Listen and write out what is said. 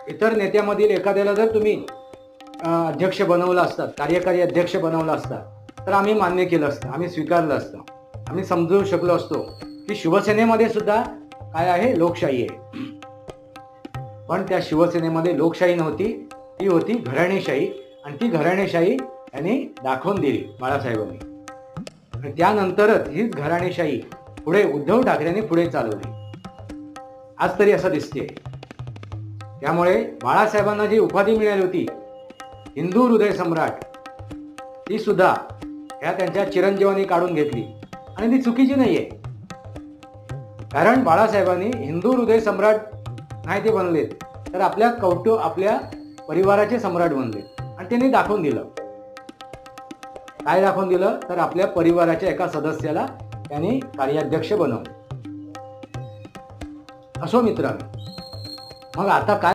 इतर नेत्यामधील एखाद्याला जर तुम्ही अध्यक्ष बनवलं असतात, कार्यकारी अध्यक्ष बनवलं असतात, तर आम्ही मान्य केलं असतं, आम्ही स्वीकारलं असतं, आम्ही समजू शकलो असतो की शिवसेनेमध्ये सुद्धा काय आहे, लोकशाही आहे. पण त्या शिवसेनेमध्ये लोकशाही नव्हती, ती होती घराणेशाही. आणि ती घराणेशाही यांनी दाखवून दिली बाळासाहेबांनी. आणि त्यानंतरच हीच घराणेशाही पुढे उद्धव ठाकरेंनी पुढे चालवली, आज तरी असं दिसते. त्यामुळे बाळासाहेबांना जी उपाधी मिळाली होती हिंदू हृदय सम्राट, ती सुद्धा ह्या त्यांच्या चिरंजीवांनी काढून घेतली. आणि ती चुकीची नाहीये, कारण बाळासाहेबांनी हिंदू हृदय सम्राट नाही ते बनलेत, तर आपल्या परिवाराचे सम्राट बनले. आणि त्यांनी दाखवून दिलं, काय दाखवून दिलं, तर आपल्या परिवाराच्या एका सदस्याला त्यांनी कार्याध्यक्ष बनवलं. असो मित्रांनो, मग आता काय